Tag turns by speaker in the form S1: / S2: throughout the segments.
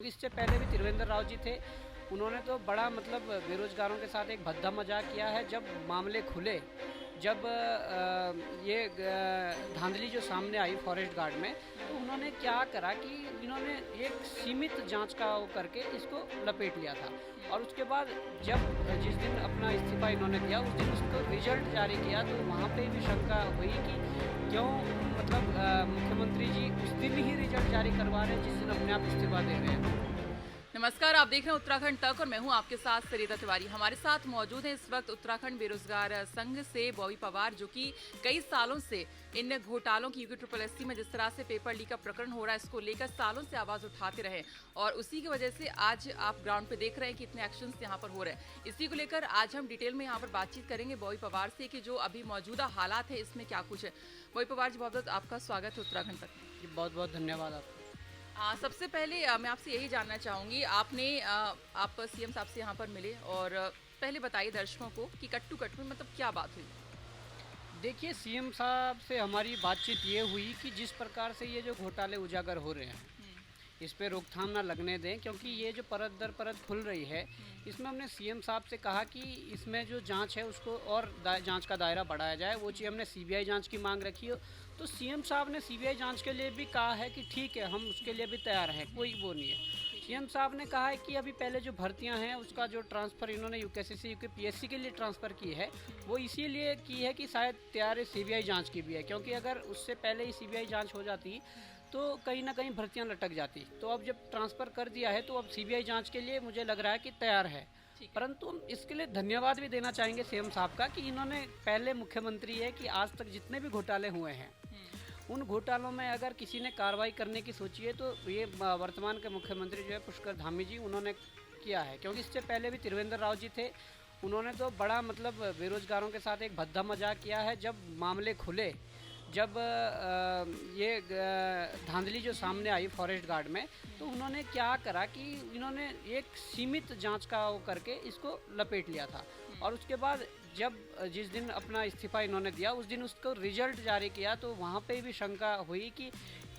S1: इससे पहले भी त्रिवेंद्र राव जी थे, उन्होंने तो बड़ा मतलब बेरोजगारों के साथ एक भद्दा मजाक किया है। जब मामले खुले, जब धांधली जो सामने आई फॉरेस्ट गार्ड में, तो उन्होंने क्या करा कि इन्होंने एक सीमित जांच का वो करके इसको लपेट लिया था। और उसके बाद जब जिस दिन अपना इस्तीफा इन्होंने दिया, उस दिन उसको रिजल्ट जारी किया, तो वहाँ पे भी शंका हुई कि क्यों मतलब मुख्यमंत्री जी उस दिन ही रिजल्ट जारी करवा रहे हैं जिस दिन अपने आप इस्तीफा दे रहे हैं।
S2: नमस्कार, आप देख रहे हैं उत्तराखंड तक और मैं हूं आपके साथ सरिता तिवारी। हमारे साथ मौजूद हैं इस वक्त उत्तराखंड बेरोजगार संघ से बॉबी पवार, जो कि कई सालों से इन घोटालों की यूके में जिस तरह से पेपर लीक का प्रकरण हो रहा है, इसको लेकर सालों से आवाज उठाते रहे और उसी की वजह से आज आप ग्राउंड पे देख रहे हैं कि इतने एक्शन यहाँ पर हो रहे हैं। इसी को लेकर आज हम डिटेल में यहाँ पर बातचीत करेंगे बॉबी पवार से कि जो अभी मौजूदा हालात है इसमें क्या कुछ है। बॉबी पवार जी, बहुत बहुत आपका स्वागत है उत्तराखंड तक।
S1: बहुत बहुत धन्यवाद आपको।
S2: सबसे पहले मैं आपसे यही जानना चाहूँगी, आप सीएम साहब से यहाँ पर मिले और पहले बताइए दर्शकों को कि कट टू कट में मतलब क्या बात हुई।
S1: देखिए, सीएम साहब से हमारी बातचीत ये हुई कि जिस प्रकार से ये जो घोटाले उजागर हो रहे हैं, इस पे रोकथाम ना लगने दें, क्योंकि ये जो परत दर परत खुल रही है, इसमें हमने सीएम साहब से कहा कि इसमें जो जांच है उसको और जांच का दायरा बढ़ाया जाए। वो चीज़ हमने सीबीआई जांच की मांग रखी हो, तो सीएम साहब ने सीबीआई जांच के लिए भी कहा है कि ठीक है, हम उसके लिए भी तैयार हैं, कोई वो नहीं है। सीएम साहब ने कहा है कि अभी पहले जो भर्तियां हैं उसका जो ट्रांसफ़र इन्होंने यूकेसीसी यूकेपीएससी के लिए ट्रांसफ़र की है, वो इसीलिए की है कि शायद तैयारी सीबीआई जांच की भी है, क्योंकि अगर उससे पहले ही सीबीआई जांच हो जाती तो कहीं ना कहीं भर्तियां लटक जाती। तो अब जब ट्रांसफ़र कर दिया है तो अब सीबीआई जांच के लिए मुझे लग रहा है कि तैयार है। परंतु हम इसके लिए धन्यवाद भी देना चाहेंगे सीएम साहब का कि इन्होंने पहले मुख्यमंत्री है कि आज तक जितने भी घोटाले हुए हैं, उन घोटालों में अगर किसी ने कार्रवाई करने की सोची है तो ये वर्तमान के मुख्यमंत्री जो है पुष्कर धामी जी, उन्होंने किया है। क्योंकि इससे पहले भी त्रिवेंद्र राव जी थे, उन्होंने तो बड़ा मतलब बेरोजगारों के साथ एक भद्दा मजाक किया है। जब मामले खुले, जब धांधली जो सामने आई फॉरेस्ट गार्ड में, तो उन्होंने क्या करा कि इन्होंने एक सीमित जांच का वो करके इसको लपेट लिया था। और उसके बाद जब जिस दिन अपना इस्तीफा इन्होंने दिया, उस दिन उसको रिजल्ट जारी किया, तो वहाँ पे भी शंका हुई कि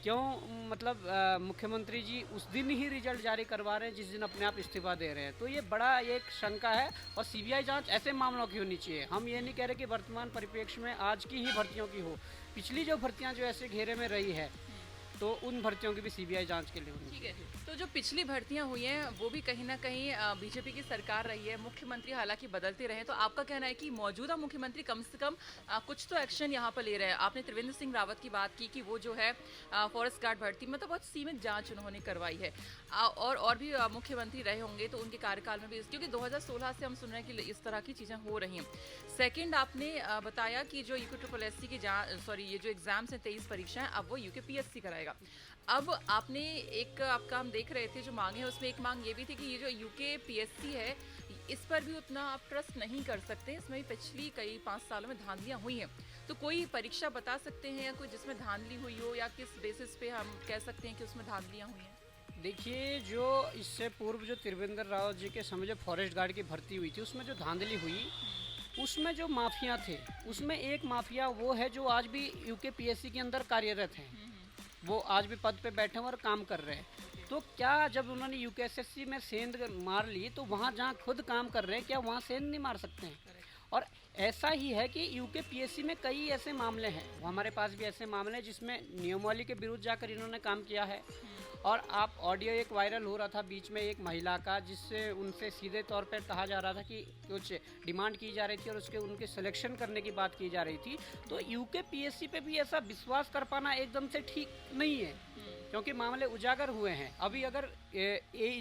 S1: क्यों मतलब मुख्यमंत्री जी उस दिन ही रिजल्ट जारी करवा रहे हैं जिस दिन अपने आप इस्तीफा दे रहे हैं। तो ये बड़ा एक शंका है और सीबीआई जांच ऐसे मामलों की होनी चाहिए। हम ये नहीं कह रहे कि वर्तमान परिप्रेक्ष्य में आज की ही भर्तियों की हो, पिछली जो भर्तियां जो ऐसे घेरे में रही है, तो उन भर्तियों की भी सीबीआई जांच के लिए होनी चाहिए।
S2: ठीक है, तो जो पिछली भर्तियां हुई हैं वो भी कहीं ना कहीं बीजेपी की सरकार रही है, मुख्यमंत्री हालांकि बदलते रहे, तो आपका कहना है कि मौजूदा मुख्यमंत्री कम से कम कुछ तो एक्शन यहाँ पर ले रहे हैं। आपने त्रिवेंद्र सिंह रावत की बात की कि वो जो है फॉरेस्ट गार्ड भर्ती मतलब बहुत सीमित जांच उन्होंने करवाई है, और भी मुख्यमंत्री रहे होंगे तो उनके कार्यकाल में भी, क्योंकि 2016 से हम सुन रहे हैं कि इस तरह की चीज़ें हो रही हैं। सेकेंड, आपने बताया कि जो यूके की ये जो एग्जाम्स हैं 23 परीक्षाएं, अब वो यूकेपीएससी कराएगा। अब आपने एक आपका हम देख रहे थे जो मांगे हैं, उसमें एक मांग ये भी थी कि ये जो यूकेपीएससी है, इस पर भी उतना आप ट्रस्ट नहीं कर सकते, इसमें भी पिछली कई 5 सालों में धांधलियां हुई हैं। तो कोई परीक्षा बता सकते हैं या कोई जिसमें धांधली हुई हो, या किस बेसिस पे हम कह सकते हैं कि उसमें धांधलियां हुई हैं?
S1: देखिए, जो इससे पूर्व जो त्रिवेंद्र राव जी के समय जो फॉरेस्ट गार्ड की भर्ती हुई थी, उसमें जो धांधली हुई, उसमें जो माफिया थे, उसमें एक माफिया वो है जो आज भी यूकेपीएससी के अंदर कार्यरत हैं। वो आज भी पद पे बैठे हैं और काम कर रहे हैं। तो क्या जब उन्होंने यूकेएसएससी में सेंध मार ली, तो वहाँ जहाँ खुद काम कर रहे हैं, क्या वहाँ सेंध नहीं मार सकते हैं? और ऐसा ही है कि यूकेपीएससी में कई ऐसे मामले हैं, हमारे पास भी ऐसे मामले हैं जिसमें नियमावली के विरुद्ध जाकर इन्होंने काम किया है। और आप ऑडियो एक वायरल हो रहा था बीच में एक महिला का, जिससे उनसे सीधे तौर पर कहा जा रहा था कि कुछ डिमांड की जा रही थी और उसके उनके सिलेक्शन करने की बात की जा रही थी। तो यूकेपीएससी पे भी ऐसा विश्वास कर पाना एकदम से ठीक नहीं है, क्योंकि मामले उजागर हुए हैं। अभी अगर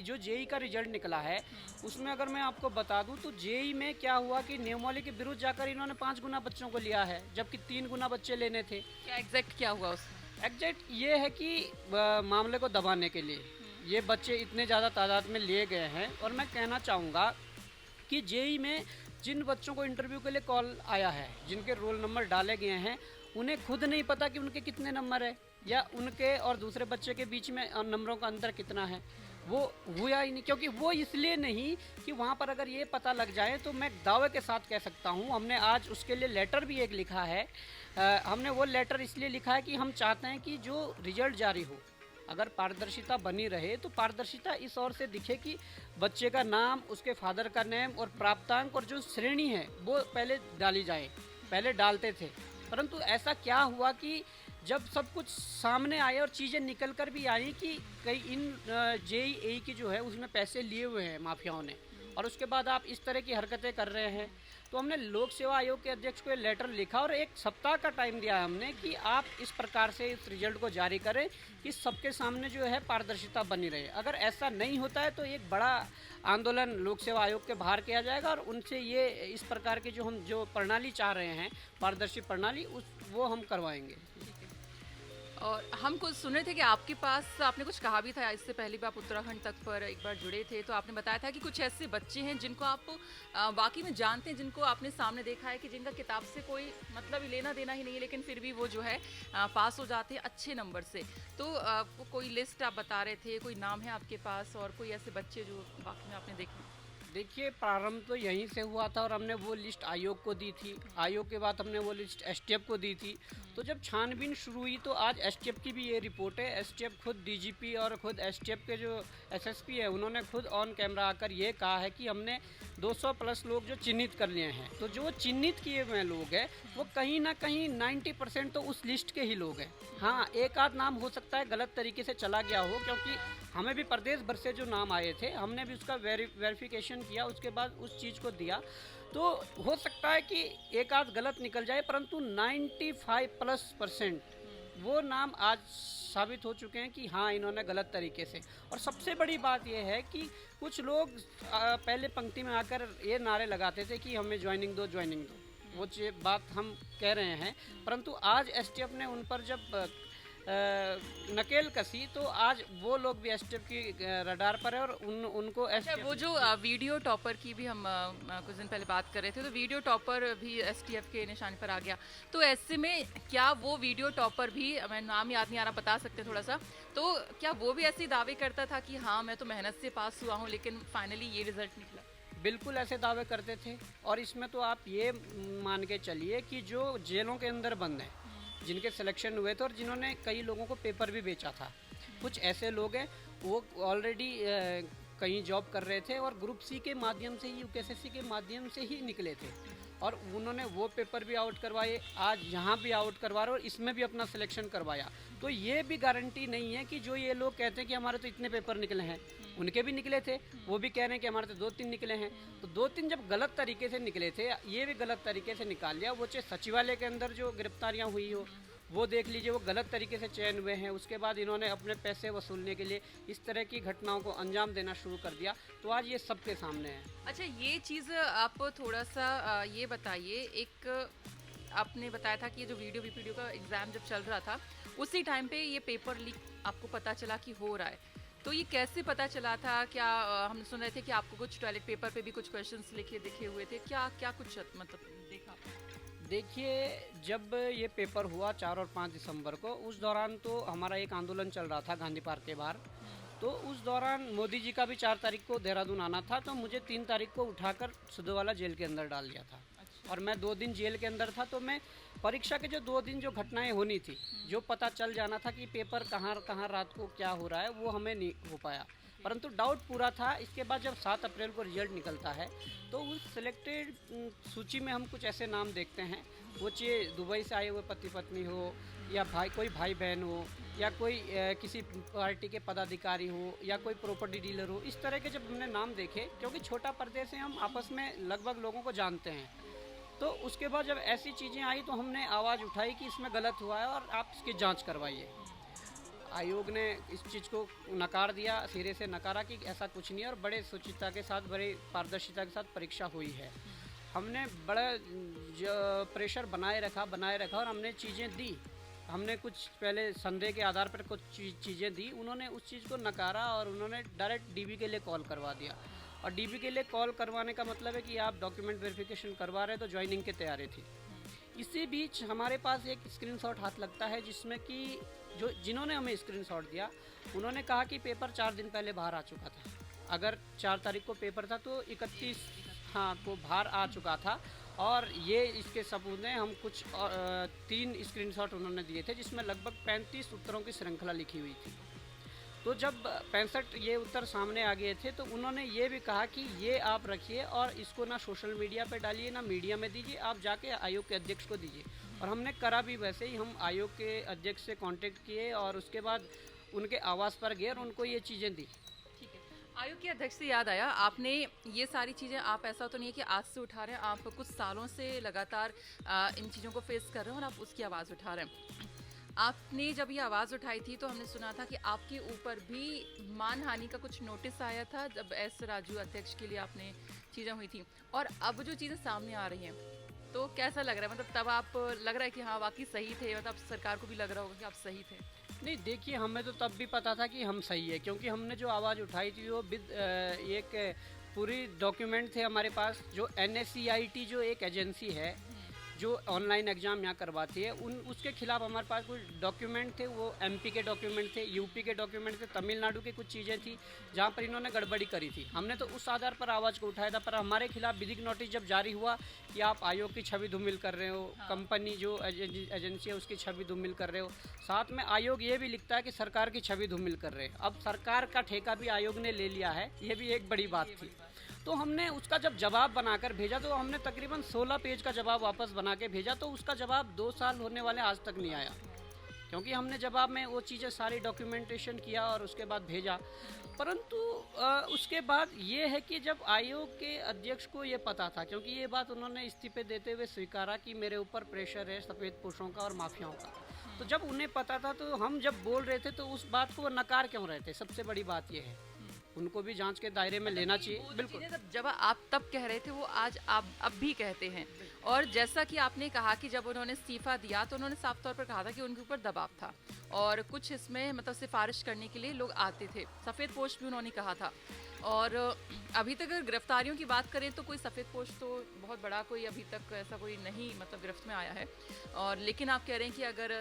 S1: जो जेई का रिजल्ट निकला है, उसमें अगर मैं आपको बता दूं तो जेई में क्या हुआ कि नियमावली के विरुद्ध जाकर इन्होंने 5 गुना बच्चों को लिया है, जबकि 3 गुना बच्चे लेने थे।
S2: क्या एग्जैक्ट क्या हुआ उसमें?
S1: एग्जैक्ट ये है कि मामले को दबाने के लिए ये बच्चे इतने ज़्यादा तादाद में लिए गए हैं। और मैं कहना चाहूँगा कि जेई में जिन बच्चों को इंटरव्यू के लिए कॉल आया है, जिनके रोल नंबर डाले गए हैं, उन्हें खुद नहीं पता कि उनके कितने नंबर है या उनके और दूसरे बच्चे के बीच में नंबरों का अंतर कितना है। वो हुआ ही नहीं, क्योंकि वो इसलिए नहीं कि वहाँ पर अगर ये पता लग जाए, तो मैं दावे के साथ कह सकता हूँ, हमने आज उसके लिए लेटर भी एक लिखा है। हमने वो लेटर इसलिए लिखा है कि हम चाहते हैं कि जो रिजल्ट जारी हो, अगर पारदर्शिता बनी रहे तो पारदर्शिता इस ओर से दिखे कि बच्चे का नाम, उसके फादर का नेम और प्राप्तांक और जो श्रेणी है वो पहले डाली जाए। पहले डालते थे, परंतु ऐसा क्या हुआ कि जब सब कुछ सामने आया और चीज़ें निकल कर भी आई कि कई इन JEE की जो है उसमें पैसे लिए हुए हैं माफियाओं ने, और उसके बाद आप इस तरह की हरकतें कर रहे हैं। तो हमने लोक सेवा आयोग के अध्यक्ष को ये लेटर लिखा और 1 सप्ताह का टाइम दिया हमने कि आप इस प्रकार से इस रिजल्ट को जारी करें कि सबके सामने जो है पारदर्शिता बनी रहे। अगर ऐसा नहीं होता है तो एक बड़ा आंदोलन लोक सेवा आयोग के बाहर किया जाएगा और उनसे ये इस प्रकार की जो प्रणाली चाह रहे हैं, पारदर्शी प्रणाली, वो हम करवाएंगे।
S2: और हम कुछ सुन रहे थे कि आपके पास आपने कुछ कहा भी था, इससे पहले भी आप उत्तराखंड तक पर एक बार जुड़े थे, तो आपने बताया था कि कुछ ऐसे बच्चे हैं जिनको आप वाकई में जानते हैं, जिनको आपने सामने देखा है कि जिनका किताब से कोई मतलब ही लेना देना ही नहीं है, लेकिन फिर भी वो जो है पास हो जाते हैं अच्छे नंबर से। तो वो कोई लिस्ट आप बता रहे थे, कोई नाम है आपके पास और कोई ऐसे बच्चे जो वाकई में आपने देखे?
S1: देखिए, प्रारंभ तो यहीं से हुआ था और हमने वो लिस्ट आयोग को दी थी। आयोग के बाद हमने वो लिस्ट STF को दी थी। तो जब छानबीन शुरू हुई तो आज STF की भी ये रिपोर्ट है। STF खुद DGP और खुद STF के जो SSP है उन्होंने खुद ऑन कैमरा आकर ये कहा है कि हमने 200 प्लस लोग जो चिन्हित कर लिए हैं। तो जो चिन्हित किए हुए लोग हैं वो कहीं ना कहीं 90% तो उस लिस्ट के ही लोग हैं। हाँ, एक आध नाम हो सकता है गलत तरीके से चला गया हो, क्योंकि हमें भी प्रदेश भर से जो नाम आए थे हमने भी उसका वेरिफिकेशन किया, उसके बाद उस चीज़ को दिया। तो हो सकता है कि एक आध गलत निकल जाए, परंतु 95+% वो नाम आज साबित हो चुके हैं कि हाँ, इन्होंने गलत तरीके से। और सबसे बड़ी बात यह है कि कुछ लोग पहले पंक्ति में आकर ये नारे लगाते थे कि हमें ज्वाइनिंग दो, ज्वाइनिंग दो। वो बात हम कह रहे हैं, परंतु आज STF ने उन पर जब नकेल कसी तो आज वो लोग भी STF की रडार पर है और उनको
S2: अच्छा, वो जो वीडियो टॉपर की भी हम कुछ दिन पहले बात कर रहे थे, तो वीडियो टॉपर भी STF के निशान पर आ गया। तो ऐसे में क्या वो वीडियो टॉपर भी, मैं नाम याद नहीं आ रहा, बता सकते थोड़ा सा, तो क्या वो भी ऐसे दावे करता था कि हाँ मैं तो मेहनत से पास हुआ हूँ लेकिन फाइनली ये रिजल्ट निकला?
S1: बिल्कुल ऐसे दावे करते थे। और इसमें तो आप ये मान के चलिए कि जो जेलों के अंदर बंद हैं, जिनके सिलेक्शन हुए थे और जिन्होंने कई लोगों को पेपर भी बेचा था, कुछ ऐसे लोग हैं वो ऑलरेडी कहीं जॉब कर रहे थे और ग्रुप C के माध्यम से ही, UKSSC के माध्यम से ही निकले थे और उन्होंने वो पेपर भी आउट करवाए, आज यहाँ भी आउट करवा रहे और इसमें भी अपना सिलेक्शन करवाया। तो ये भी गारंटी नहीं है कि जो ये लोग कहते हैं कि हमारे तो इतने पेपर निकले हैं, उनके भी निकले थे, वो भी कह रहे हैं कि हमारे तो 2-3 निकले हैं। तो 2-3 जब गलत तरीके से निकले थे, ये भी गलत तरीके से निकाल लिया। वो चाहे सचिवालय के अंदर जो गिरफ्तारियाँ हुई हो वो देख लीजिए, वो गलत तरीके से चयन हुए हैं। उसके बाद इन्होंने अपने पैसे वसूलने के लिए इस तरह की घटनाओं को अंजाम देना शुरू कर दिया। तो आज ये सबके सामने है।
S2: अच्छा, ये चीज़ आप थोड़ा सा ये बताइए, एक आपने बताया था कि ये जो वीडियो का एग्ज़ाम जब चल रहा था उसी टाइम पे ये पेपर लीक आपको पता चला कि हो रहा है, तो ये कैसे पता चला था? क्या हम सुन रहे थे कि आपको कुछ टॉयलेट पेपर पे भी कुछ क्वेश्चंस दिखे हुए थे, क्या क्या कुछ मतलब देखा?
S1: देखिए, जब ये पेपर हुआ 4 और 5 दिसंबर को, उस दौरान तो हमारा एक आंदोलन चल रहा था गांधी पार्क के बाहर। तो उस दौरान मोदी जी का भी 4 तारीख को देहरादून आना था, तो मुझे 3 तारीख को उठाकर सुधोवाला जेल के अंदर डाल दिया था। और मैं 2 दिन जेल के अंदर था। तो मैं परीक्षा के जो 2 दिन जो घटनाएं होनी थी, जो पता चल जाना था कि पेपर कहाँ रात को क्या हो रहा है, वो हमें नहीं हो पाया, परंतु डाउट पूरा था। इसके बाद जब 7 अप्रैल को रिजल्ट निकलता है तो उस सिलेक्टेड सूची में हम कुछ ऐसे नाम देखते हैं, वो चाहे दुबई से आए हुए पति पत्नी हो या कोई भाई बहन हो या कोई किसी पार्टी के पदाधिकारी हो या कोई प्रॉपर्टी डीलर हो, इस तरह के जब हमने नाम देखे, क्योंकि छोटा प्रदेश है, हम आपस में लगभग लोगों को जानते हैं। तो उसके बाद जब ऐसी चीज़ें आई तो हमने आवाज़ उठाई कि इसमें गलत हुआ है और आप इसकी जांच करवाइए। आयोग ने इस चीज़ को नकार दिया, सिरे से नकारा कि ऐसा कुछ नहीं है और बड़े सुचिता के साथ, बड़े पारदर्शिता के साथ परीक्षा हुई है। हमने बड़ा प्रेशर बनाए रखा और हमने चीज़ें दी। हमने कुछ पहले संदेह के आधार पर कुछ चीज़ें दी, उन्होंने उस चीज़ को नकारा और उन्होंने डायरेक्ट DB के लिए कॉल करवा दिया। और DB के लिए कॉल करवाने का मतलब है कि आप डॉक्यूमेंट वेरिफिकेशन करवा रहे, तो ज्वाइनिंग की तैयारी थी। इसी बीच हमारे पास एक स्क्रीनशॉट हाथ लगता है जिसमें कि जिन्होंने हमें स्क्रीनशॉट दिया उन्होंने कहा कि पेपर 4 दिन पहले बाहर आ चुका था। अगर 4 तारीख को पेपर था तो 31 को बाहर आ चुका था। और ये इसके सबूत हैं। हम कुछ 3 स्क्रीनशॉट उन्होंने दिए थे जिसमें लगभग 35 उत्तरों की श्रृंखला लिखी हुई थी। तो जब 65 ये उत्तर सामने आ गए थे तो उन्होंने ये भी कहा कि ये आप रखिए और इसको ना सोशल मीडिया पे डालिए ना मीडिया में दीजिए, आप जाके आयोग के अध्यक्ष को दीजिए। और हमने करा भी वैसे ही, हम आयोग के अध्यक्ष से कांटेक्ट किए और उसके बाद उनके आवास पर गए और उनको ये चीज़ें दी।
S2: ठीक है। आयोग के अध्यक्ष से याद आया, आपने ये सारी चीज़ें, आप ऐसा तो नहीं है कि आज से उठा रहे हैं, आप कुछ सालों से लगातार इन चीज़ों को फेस कर रहे हैं और आप उसकी आवाज़ उठा रहे हैं। आपने जब ये आवाज़ उठाई थी तो हमने सुना था कि आपके ऊपर भी मानहानि का कुछ नोटिस आया था जब एस राजू अध्यक्ष के लिए आपने चीज़ें हुई थी, और अब जो चीज़ें सामने आ रही हैं तो कैसा लग रहा है? मतलब तब आप लग रहा है कि हाँ वाकई सही थे, मतलब सरकार को भी लग रहा होगा कि आप सही थे?
S1: नहीं देखिए, हमें तो तब भी पता था कि हम सही है, क्योंकि हमने जो आवाज़ उठाई थी वो एक पूरी डॉक्यूमेंट थे हमारे पास। जो NSCIT जो एक एजेंसी है जो ऑनलाइन एग्ज़ाम यहाँ करवाती है, उसके खिलाफ हमारे पास कुछ डॉक्यूमेंट थे। वो MP के डॉक्यूमेंट थे, UP के डॉक्यूमेंट थे, तमिलनाडु की कुछ चीज़ें थी जहाँ पर इन्होंने गड़बड़ी करी थी। हमने तो उस आधार पर आवाज़ को उठाया था, पर हमारे खिलाफ विधिक नोटिस जब जारी हुआ कि आप आयोग की छवि धूमिल कर रहे हो, कंपनी जो एजेंसी है उसकी छवि धूमिल कर रहे हो, साथ में आयोग ये भी लिखता है कि सरकार की छवि धूमिल कर रहे हैं। अब सरकार का ठेका भी आयोग ने ले लिया है, ये भी एक बड़ी बात थी। तो हमने उसका जब जवाब बनाकर भेजा तो हमने तकरीबन 16 पेज का जवाब वापस बना के भेजा, तो उसका जवाब 2 साल होने वाले आज तक नहीं आया, क्योंकि हमने जवाब में वो चीज़ें सारी डॉक्यूमेंटेशन किया और उसके बाद भेजा। परंतु उसके बाद ये है कि जब आयोग के अध्यक्ष को ये पता था, क्योंकि ये बात उन्होंने इस्तीफे देते हुए स्वीकारा कि मेरे ऊपर प्रेशर है सफ़ेद पोशों का और माफियाओं का, तो जब उन्हें पता था तो हम जब बोल रहे थे तो उस बात को वो नकार क्यों रहे थे? सबसे बड़ी बात ये है, उनको भी जांच के दायरे में लेना चाहिए। बिल्कुल,
S2: जब आप तब कह रहे थे वो आज आप अब भी कहते हैं, और जैसा कि आपने कहा कि जब उन्होंने इस्तीफा दिया तो उन्होंने साफ तौर पर कहा था कि उनके ऊपर दबाव था और कुछ इसमें मतलब सिफारिश करने के लिए लोग आते थे, सफ़ेद पोश भी उन्होंने कहा था। और अभी तक अगर गिरफ्तारियों की बात करें तो कोई सफ़ेद पोश तो बहुत बड़ा कोई अभी तक ऐसा कोई नहीं मतलब गिरफ्त में आया है। और लेकिन आप कह रहे हैं कि अगर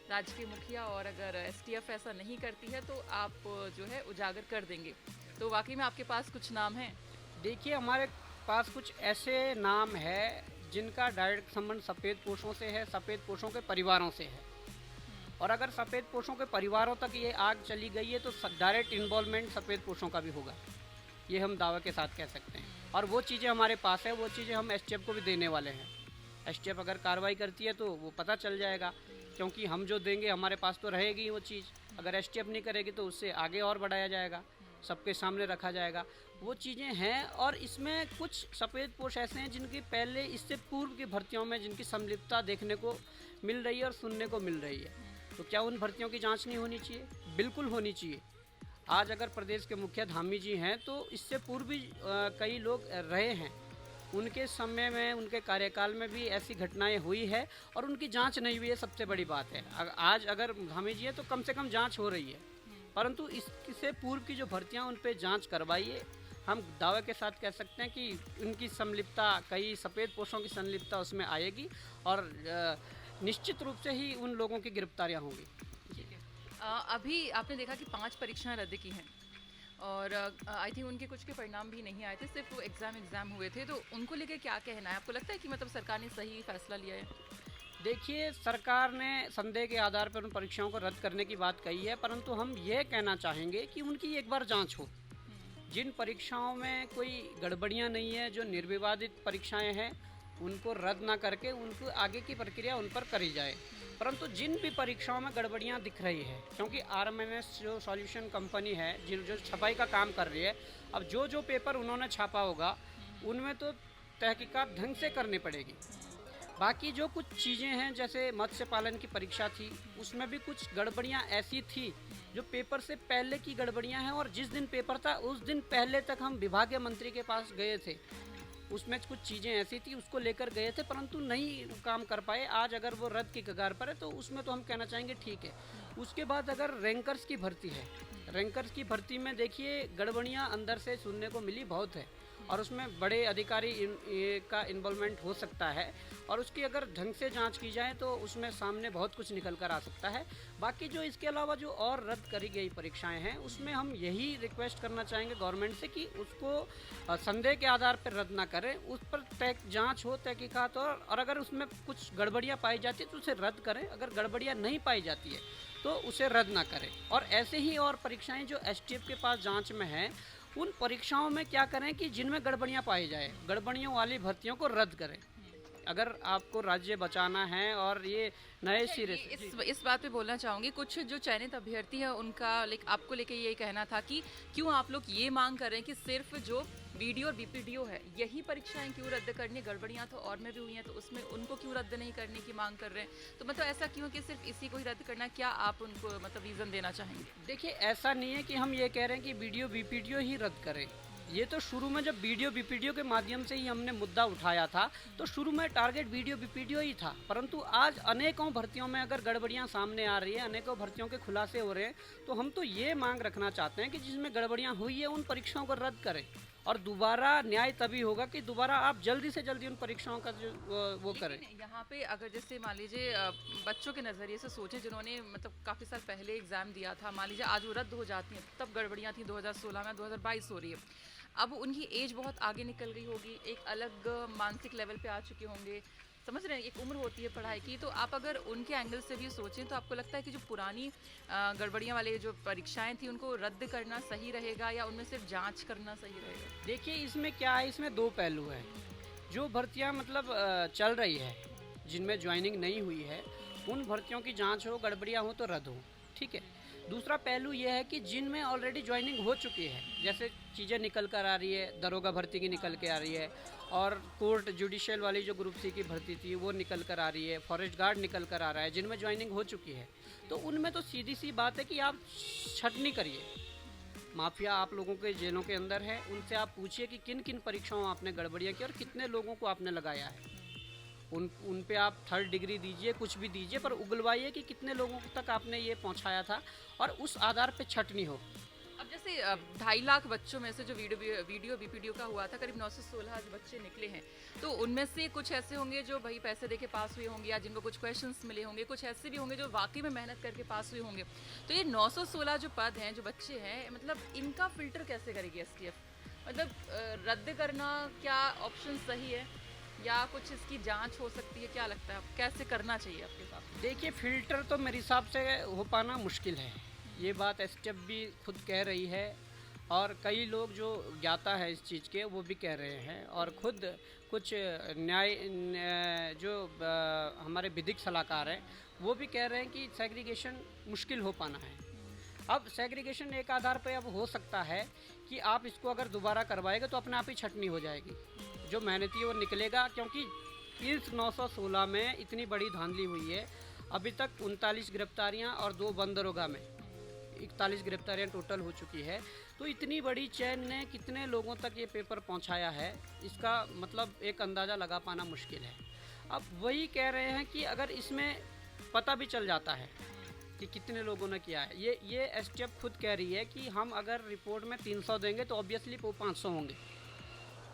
S2: राज्य के मुखिया और अगर STF ऐसा नहीं करती है तो आप जो है उजागर कर देंगे, तो वाकई में आपके पास कुछ नाम हैं?
S1: देखिए, हमारे पास कुछ ऐसे नाम है जिनका डायरेक्ट संबंध सफ़ेद पोशों से है, सफ़ेद पोशों के परिवारों से है। और अगर सफ़ेद पोशों के परिवारों तक ये आग चली गई है तो डायरेक्ट इन्वॉल्वमेंट सफ़ेद पोशों का भी होगा, ये हम दावे के साथ कह सकते हैं। और वो चीज़ें हमारे पास है, वो चीज़ें हम STF को भी देने वाले हैं। STF अगर कार्रवाई करती है तो वो पता चल जाएगा, क्योंकि हम जो देंगे हमारे पास तो रहेगी वो चीज़। अगर STF नहीं करेगी तो उससे आगे और बढ़ाया जाएगा, सबके सामने रखा जाएगा, वो चीज़ें हैं। और इसमें कुछ सफ़ेद पोश ऐसे हैं जिनकी पहले इससे पूर्व की भर्तियों में जिनकी संलिप्तता देखने को मिल रही है और सुनने को मिल रही है, तो क्या उन भर्तियों की जांच नहीं होनी चाहिए? बिल्कुल होनी चाहिए। आज अगर प्रदेश के मुखिया धामी जी हैं तो इससे पूर्व भी कई लोग रहे हैं, उनके समय में उनके कार्यकाल में भी ऐसी घटनाएं हुई है और उनकी जांच नहीं हुई है, सबसे बड़ी बात है। आज अगर धामी जी है तो कम से कम जांच हो रही है, परंतु इससे पूर्व की जो भर्तियां उन पे जांच करवाइए। हम दावे के साथ कह सकते हैं कि उनकी संलिप्तता, कई सफ़ेद पोशों की संलिप्तता उसमें आएगी और निश्चित रूप से ही उन लोगों की गिरफ्तारियां होंगी।
S2: ठीक है। अभी आपने देखा कि 5 परीक्षाएं रद्द की हैं और आई थिंक उनके कुछ के परिणाम भी नहीं आए थे, सिर्फ एग्ज़ाम हुए थे, तो उनको लेकर क्या कहना है? आपको लगता है कि मतलब सरकार ने सही फैसला लिया है?
S1: देखिए, सरकार ने संदेह के आधार पर उन परीक्षाओं को रद्द करने की बात कही है, परंतु हम ये कहना चाहेंगे कि उनकी एक बार जांच हो। जिन परीक्षाओं में कोई गड़बड़ियां नहीं है, जो निर्विवादित परीक्षाएं हैं, उनको रद्द ना करके उनको आगे की प्रक्रिया उन पर करी जाए। परंतु जिन भी परीक्षाओं में गड़बड़ियां दिख रही है, क्योंकि RMNS जो सॉल्यूशन कंपनी है जो छपाई का काम कर रही है, अब जो पेपर उन्होंने छापा होगा उनमें तो तहकीकात ढंग से करनी पड़ेगी। बाकी जो कुछ चीज़ें हैं, जैसे मत्स्य पालन की परीक्षा थी, उसमें भी कुछ गड़बड़ियां ऐसी थी जो पेपर से पहले की गड़बड़ियां हैं, और जिस दिन पेपर था उस दिन पहले तक हम विभागीय मंत्री के पास गए थे, उसमें कुछ चीज़ें ऐसी थी उसको लेकर गए थे, परंतु नहीं काम कर पाए। आज अगर वो रद्द की कगार पर है तो उसमें तो हम कहना चाहेंगे ठीक है। उसके बाद अगर रैंकर्स की भर्ती है, रैंकर्स की भर्ती में देखिए गड़बड़ियाँ अंदर से सुनने को मिली बहुत है, और उसमें बड़े अधिकारी का इन्वॉल्वमेंट हो सकता है, और उसकी अगर ढंग से जांच की जाए तो उसमें सामने बहुत कुछ निकल कर आ सकता है। बाकी जो इसके अलावा जो और रद्द करी गई परीक्षाएं हैं, उसमें हम यही रिक्वेस्ट करना चाहेंगे गवर्नमेंट से कि उसको संदेह के आधार पर रद्द ना करें, उस पर जांच हो, तहकीकात हो, और अगर उसमें कुछ गड़बड़ियाँ पाई जाती है तो उसे रद्द करें। अगर गड़बड़ियाँ नहीं पाई जाती है तो उसे रद्द ना करें। और ऐसे ही और परीक्षाएं जो एसटीएफ के पास जांच में हैं, उन परीक्षाओं में क्या करें कि जिनमें गड़बड़ियां पाई जाए, गड़बड़ियों वाली भर्तियों को रद्द करें, अगर आपको राज्य बचाना है। और ये नए सिरे से
S2: इस बात पे बोलना चाहूँगी, कुछ जो चयनित अभ्यर्थी है उनका आपको लेके यही कहना था कि क्यों आप लोग ये मांग कर रहे हैं कि सिर्फ जो वीडियो और बीपीडीओ है यही परीक्षाएं क्यों रद्द करनी है, गड़बड़ियाँ तो और में भी हुई हैं तो उसमें उनको क्यों रद्द नहीं करने की मांग कर रहे हैं। तो मतलब ऐसा क्यों कि सिर्फ इसी को ही रद्द करना है, क्या आप उनको मतलब रीज़न देना चाहेंगे?
S1: देखिए, ऐसा नहीं है कि हम ये कह रहे हैं कि वीडियो बीपीडीओ ही रद्द करें। ये तो शुरू में जब वीडियो बीपीडीओ के माध्यम से ही हमने मुद्दा उठाया था, तो शुरू में टारगेट वीडियो बीपीडीओ ही था। परंतु आज अनेकों भर्तियों में अगर गड़बड़ियां सामने आ रही है, अनेकों भर्तियों के खुलासे हो रहे हैं, तो हम तो ये मांग रखना चाहते हैं कि जिसमें गड़बड़ियां हुई है उन परीक्षाओं को रद्द करें। और दोबारा न्याय तभी होगा कि दोबारा आप जल्दी से जल्दी उन परीक्षाओं का जो वो करें।
S2: यहाँ पे अगर जैसे मान लीजिए बच्चों के नज़रिए से सोचें जिन्होंने मतलब काफ़ी साल पहले एग्ज़ाम दिया था, मान लीजिए आज वो रद्द हो जाती हैं, तब गड़बड़ियाँ थी 2016 में, 2022 हो रही है, अब उनकी एज बहुत आगे निकल गई होगी, एक अलग मानसिक लेवल पे आ चुके होंगे, समझ रहे हैं, एक उम्र होती है पढ़ाई की। तो आप अगर उनके एंगल से भी सोचें तो आपको लगता है कि जो पुरानी गड़बड़ियाँ वाले जो परीक्षाएं थी उनको रद्द करना सही रहेगा या उनमें सिर्फ जांच करना सही रहेगा?
S1: देखिए, इसमें क्या है, इसमें दो पहलू हैं। जो भर्तियां मतलब चल रही है, जिनमें ज्वाइनिंग नहीं हुई है, उन भर्तियों की जांच हो, गड़बड़ियां हो तो रद्द हो, ठीक है। दूसरा पहलू यह है कि जिनमें ऑलरेडी ज्वाइनिंग हो चुकी है, जैसे चीज़ें निकल कर आ रही है, दरोगा भर्ती की निकल के आ रही है, और कोर्ट जुडिशियल वाली जो ग्रुप सी की भर्ती थी वो निकल कर आ रही है, फॉरेस्ट गार्ड निकल कर आ रहा है, जिनमें ज्वाइनिंग हो चुकी है, तो उनमें तो सीधी सी बात है कि आप छटनी करिए। माफिया आप लोगों के जेलों के अंदर है, उनसे आप पूछिए कि किन किन परीक्षाओं आपने गड़बड़ियाँ की और कितने लोगों को आपने लगाया है। उन पे आप 3rd डिग्री दीजिए, कुछ भी दीजिए, पर उगलवाइए कि कितने लोगों तक आपने ये पहुंचाया था, और उस आधार पे छटनी हो।
S2: अब जैसे 2.5 लाख बच्चों में से जो वीडियो बीपीडीओ का हुआ था, करीब 916 बच्चे निकले हैं, तो उनमें से कुछ ऐसे होंगे जो भाई पैसे दे के पास हुए होंगे या जिनको कुछ क्वेश्चंस मिले होंगे, कुछ ऐसे भी होंगे जो वाकई में मेहनत करके पास हुए होंगे। तो ये 916 जो पद हैं, जो बच्चे हैं, मतलब इनका फिल्टर कैसे करेगी एसटीएफ? मतलब रद्द करना क्या ऑप्शन सही है या कुछ इसकी जांच हो सकती है? क्या लगता है, कैसे करना चाहिए आपके हिसाब से?
S1: देखिए, फिल्टर तो मेरे हिसाब से हो पाना मुश्किल है, ये बात एसटीएफ भी खुद कह रही है, और कई लोग जो ज्ञाता है इस चीज़ के वो भी कह रहे हैं, और खुद कुछ जो हमारे विधिक सलाहकार हैं वो भी कह रहे हैं कि सेग्रीगेशन मुश्किल हो पाना है। अब सेग्रीगेशन एक आधार पर अब हो सकता है कि आप इसको अगर दोबारा करवाएंगे तो अपने आप ही छटनी हो जाएगी, जो मेहनती है वो निकलेगा, क्योंकि इस 916 में इतनी बड़ी धांधली हुई है। अभी तक 39 गिरफ्तारियां और 2 बंदरोगा में 41 गिरफ्तारियां टोटल हो चुकी है। तो इतनी बड़ी चेन ने कितने लोगों तक ये पेपर पहुंचाया है, इसका मतलब एक अंदाज़ा लगा पाना मुश्किल है। अब वही कह रहे हैं कि अगर इसमें पता भी चल जाता है कि कितने लोगों ने किया है, ये एसटीएफ खुद कह रही है कि हम अगर रिपोर्ट में 300 देंगे तो ऑब्वियसली वो 500 होंगे,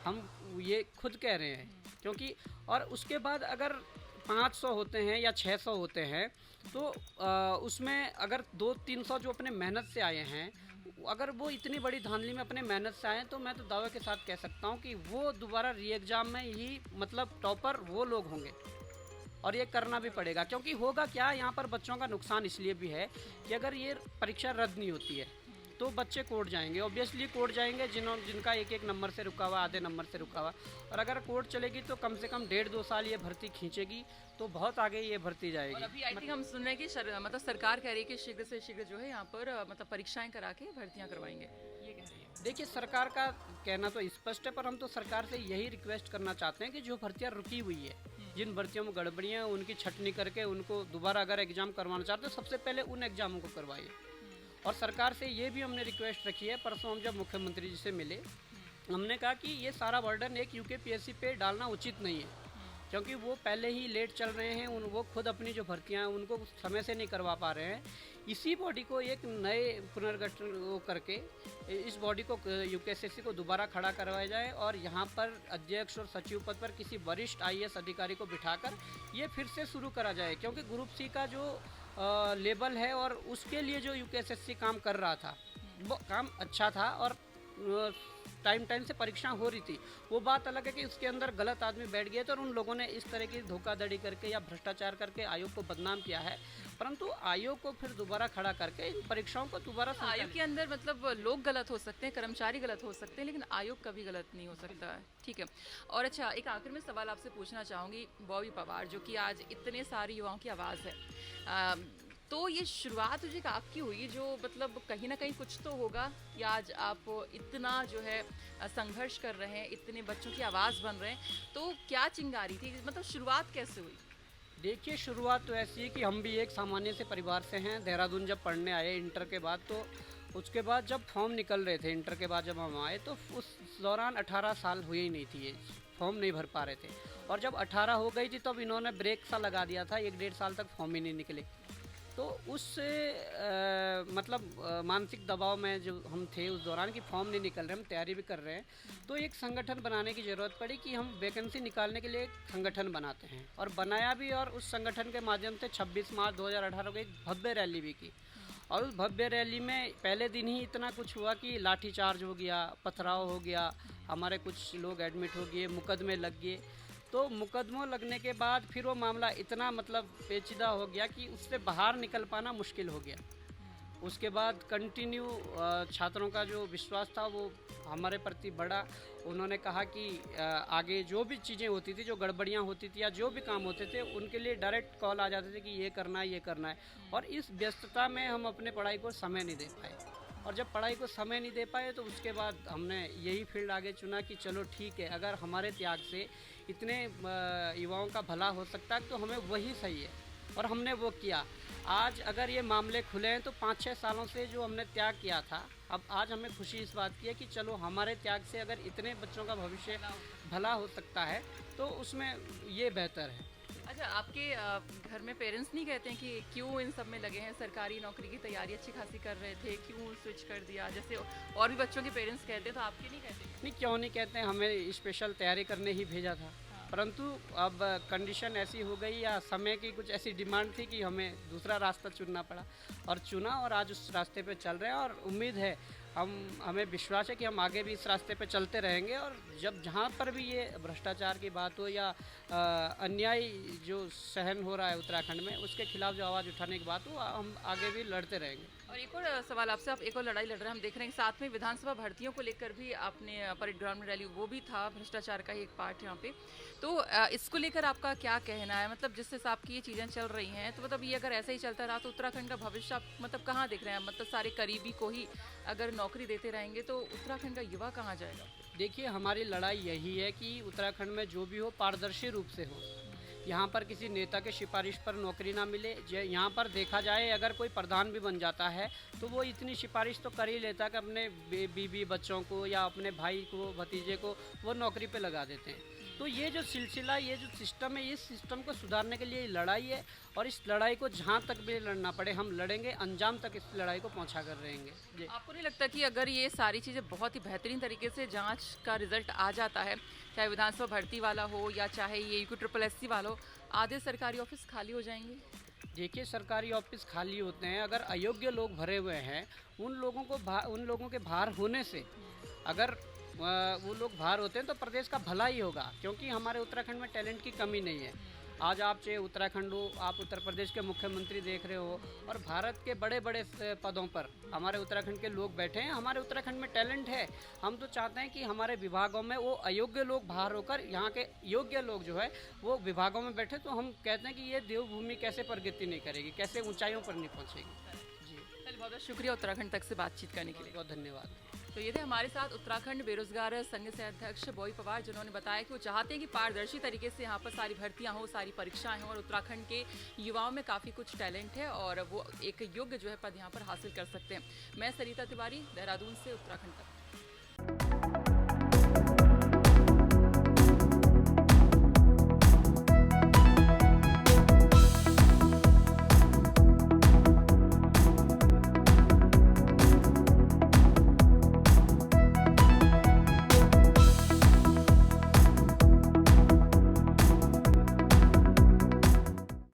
S1: हम ये खुद कह रहे हैं। क्योंकि और उसके बाद अगर 500 होते हैं या 600 होते हैं तो उसमें अगर 200-300 जो अपने मेहनत से आए हैं, अगर वो इतनी बड़ी धांधली में अपने मेहनत से आए, तो मैं तो दावे के साथ कह सकता हूँ कि वो दोबारा री एग्ज़ाम में ही मतलब टॉपर वो लोग होंगे, और ये करना भी पड़ेगा। क्योंकि होगा क्या, यहाँ पर बच्चों का नुकसान इसलिए भी है कि अगर ये परीक्षा रद्द नहीं होती है तो बच्चे कोर्ट जाएंगे, ऑब्वियसली कोर्ट जाएंगे, जिनका एक नंबर से रुका हुआ, आधे नंबर से रुका हुआ, और अगर कोर्ट चलेगी तो कम से कम 1.5-2 साल ये भर्ती खींचेगी, तो बहुत आगे ये भर्ती जाएगी।
S2: और अभी आई थिंक हम सुन रहे हैं कि मतलब सरकार कह रही है कि शीघ्र से शीघ्र जो है यहाँ पर मतलब परीक्षाएं करा के भर्तियाँ करवाएंगे, ये कह रही है।
S1: देखिए, सरकार का कहना तो स्पष्ट है, पर हम तो सरकार से यही रिक्वेस्ट करना चाहते हैं कि जो भर्तियाँ रुकी हुई है, जिन भर्तियों में गड़बड़ियाँ हैं, उनकी छटनी करके उनको दोबारा अगर एग्ज़ाम करवाना चाहते हैं, सबसे पहले उन एग्ज़ामों को करवाइए। और सरकार से ये भी हमने रिक्वेस्ट रखी है, परसों हम जब मुख्यमंत्री जी से मिले, हमने कहा कि ये सारा बर्डन एक यूकेपीएससी पे डालना उचित नहीं है, क्योंकि वो पहले ही लेट चल रहे हैं, वो खुद अपनी जो भर्तियां हैं उनको समय से नहीं करवा पा रहे हैं। इसी बॉडी को एक नए पुनर्गठन वो करके इस बॉडी को यूकेएसएससी को दोबारा खड़ा करवाया जाए और यहाँ पर अध्यक्ष और सचिव पद पर किसी वरिष्ठ आईएएस अधिकारी को बिठाकर ये फिर से शुरू करा जाए, क्योंकि ग्रुप सी का जो लेवल है और उसके लिए जो यूकेएसएससी काम कर रहा था वो काम अच्छा था और टाइम से परीक्षा हो रही थी। वो बात अलग है कि उसके अंदर गलत आदमी बैठ गए थे और उन लोगों ने इस तरह की धोखाधड़ी करके या भ्रष्टाचार करके आयोग को बदनाम किया है, परंतु आयोग को फिर दोबारा खड़ा करके इन परीक्षाओं को दोबारा
S2: आयोग के अंदर मतलब लोग गलत हो सकते हैं, कर्मचारी गलत हो सकते हैं, लेकिन आयोग कभी गलत नहीं हो सकता है। ठीक है। और अच्छा, एक आखिर में सवाल आपसे पूछना चाहूँगी, बॉबी पवार जो कि आज इतने सारे युवाओं की आवाज़ है, तो ये शुरुआत जो आपकी हुई, जो मतलब कहीं ना कहीं कुछ तो होगा, या आज आप इतना जो है संघर्ष कर रहे हैं, इतने बच्चों की आवाज़ बन रहे हैं, तो क्या चिंगारी थी, मतलब शुरुआत कैसे हुई?
S1: देखिए, शुरुआत तो ऐसी है कि हम भी एक सामान्य से परिवार से हैं। देहरादून जब पढ़ने आए इंटर के बाद, तो उसके बाद जब फॉर्म निकल रहे थे इंटर के बाद जब हम आए, तो उस दौरान 18 साल हुए ही नहीं थी, ये फॉर्म नहीं भर पा रहे थे। और जब 18 हो गई थी तब इन्होंने ब्रेक सा लगा दिया था, 1-1.5 साल तक फॉर्म ही नहीं निकले। तो उस मतलब मानसिक दबाव में जो हम थे उस दौरान कि फॉर्म नहीं निकल रहे, हम तैयारी भी कर रहे हैं, तो एक संगठन बनाने की ज़रूरत पड़ी कि हम वैकेंसी निकालने के लिए एक संगठन बनाते हैं, और बनाया भी। और उस संगठन के माध्यम से 26 मार्च 2018 को एक भव्य रैली भी की, और उस भव्य रैली में पहले दिन ही इतना कुछ हुआ कि लाठीचार्ज हो गया, पथराव हो गया, हमारे कुछ लोग एडमिट हो गए, मुकदमे लग गए। तो मुकदमों लगने के बाद फिर वो मामला इतना मतलब पेचीदा हो गया कि उससे बाहर निकल पाना मुश्किल हो गया। उसके बाद कंटिन्यू छात्रों का जो विश्वास था वो हमारे प्रति बढ़ा। उन्होंने कहा कि आगे जो भी चीज़ें होती थी, जो गड़बड़ियाँ होती थी या जो भी काम होते थे, उनके लिए डायरेक्ट कॉल आ जाते थे कि ये करना है, ये करना है। और इस व्यस्तता में हम अपने पढ़ाई को समय नहीं दे पाए, और जब पढ़ाई को समय नहीं दे पाए तो उसके बाद हमने यही फील्ड आगे चुना कि चलो ठीक है, अगर हमारे त्याग से इतने युवाओं का भला हो सकता है तो हमें वही सही है, और हमने वो किया। आज अगर ये मामले खुले हैं तो 5-6 सालों से जो हमने त्याग किया था, अब आज हमें खुशी इस बात की है कि चलो हमारे त्याग से अगर इतने बच्चों का भविष्य भला हो सकता है तो उसमें ये बेहतर है।
S2: अच्छा, आपके घर में पेरेंट्स नहीं कहते हैं कि क्यों इन सब में लगे हैं, सरकारी नौकरी की तैयारी अच्छी खासी कर रहे थे, क्यों स्विच कर दिया, जैसे और भी बच्चों के पेरेंट्स कहते हैं, तो आपके नहीं कहते?
S1: नहीं, क्यों नहीं कहते हैं, हमें स्पेशल तैयारी करने ही भेजा था। परंतु अब कंडीशन ऐसी हो गई या समय की कुछ ऐसी डिमांड थी कि हमें दूसरा रास्ता चुनना पड़ा, और चुना, और आज उस रास्ते पे चल रहे हैं। और उम्मीद है, हमें विश्वास है कि हम आगे भी इस रास्ते पे चलते रहेंगे, और जब जहाँ पर भी ये भ्रष्टाचार की बात हो या अन्याय जो सहन हो रहा है उत्तराखंड में, उसके खिलाफ जो आवाज़ उठाने की बात हो, हम आगे भी लड़ते रहेंगे।
S2: और एक और सवाल आपसे, आप एक और लड़ाई लड़ रहे हैं, हम देख रहे हैं साथ में विधानसभा भर्तियों को लेकर भी आपने परेड ग्राउंड में रैली, वो भी था भ्रष्टाचार का ही एक पार्ट यहाँ पे। तो इसको लेकर आपका क्या कहना है, मतलब जिस हिसाब की ये चीज़ें चल रही हैं, तो मतलब ये अगर ऐसा ही चलता रहा तो उत्तराखंड का भविष्य आप मतलब कहाँ देख रहे हैं? मतलब सारे करीबी को ही अगर नौकरी देते रहेंगे तो उत्तराखंड का युवा कहाँ जाएगा?
S1: देखिए, हमारी लड़ाई यही है कि उत्तराखंड में जो भी हो पारदर्शी रूप से हो, यहाँ पर किसी नेता के सिफारिश पर नौकरी ना मिले। यहाँ पर देखा जाए, अगर कोई प्रधान भी बन जाता है तो वो इतनी सिफारिश तो कर ही लेता कि अपने बीवी बच्चों को या अपने भाई को, भतीजे को वो नौकरी पे लगा देते हैं। तो ये जो सिलसिला, ये जो सिस्टम है, इस सिस्टम को सुधारने के लिए लड़ाई है, और इस लड़ाई को जहाँ तक भी लड़ना पड़े हम लड़ेंगे, अंजाम तक इस लड़ाई को पहुँचा कर रहेंगे।
S2: आपको नहीं लगता कि अगर ये सारी चीज़ें बहुत ही बेहतरीन तरीके से जांच का रिजल्ट आ जाता है, चाहे विधानसभा भर्ती वाला हो या चाहे ये यूपी वाला हो, आधे सरकारी ऑफिस खाली हो जाएंगे?
S1: देखिए, सरकारी ऑफिस खाली होते हैं, अगर अयोग्य लोग भरे हुए हैं, उन लोगों के बाहर होने से अगर वो लोग बाहर होते हैं तो प्रदेश का भला ही होगा, क्योंकि हमारे उत्तराखंड में टैलेंट की कमी नहीं है। आज आप चाहे उत्तराखंड हो, आप उत्तर प्रदेश के मुख्यमंत्री देख रहे हो, और भारत के बड़े बड़े पदों पर हमारे उत्तराखंड के लोग बैठे हैं। हमारे उत्तराखंड में टैलेंट है। हम तो चाहते हैं कि हमारे विभागों में वो अयोग्य लोग बाहर होकर यहाँ के योग्य लोग जो है वो विभागों में बैठे, तो हम कहते हैं कि ये देवभूमि कैसे प्रगति नहीं करेगी, कैसे ऊंचाइयों पर नहीं पहुँचेगी। जी,
S2: चलिए, बहुत बहुत शुक्रिया उत्तराखंड तक से बातचीत करने के लिए।
S1: बहुत धन्यवाद।
S2: तो ये थे हमारे साथ उत्तराखंड बेरोजगार संघ से अध्यक्ष बॉबी पवार, जिन्होंने बताया कि वो चाहते हैं कि पारदर्शी तरीके से यहाँ पर सारी भर्तियाँ हो, सारी परीक्षाएं हों, और उत्तराखंड के युवाओं में काफ़ी कुछ टैलेंट है और वो एक योग्य जो है पद यहाँ पर हासिल कर सकते हैं। मैं सरिता तिवारी, देहरादून से उत्तराखंड तक।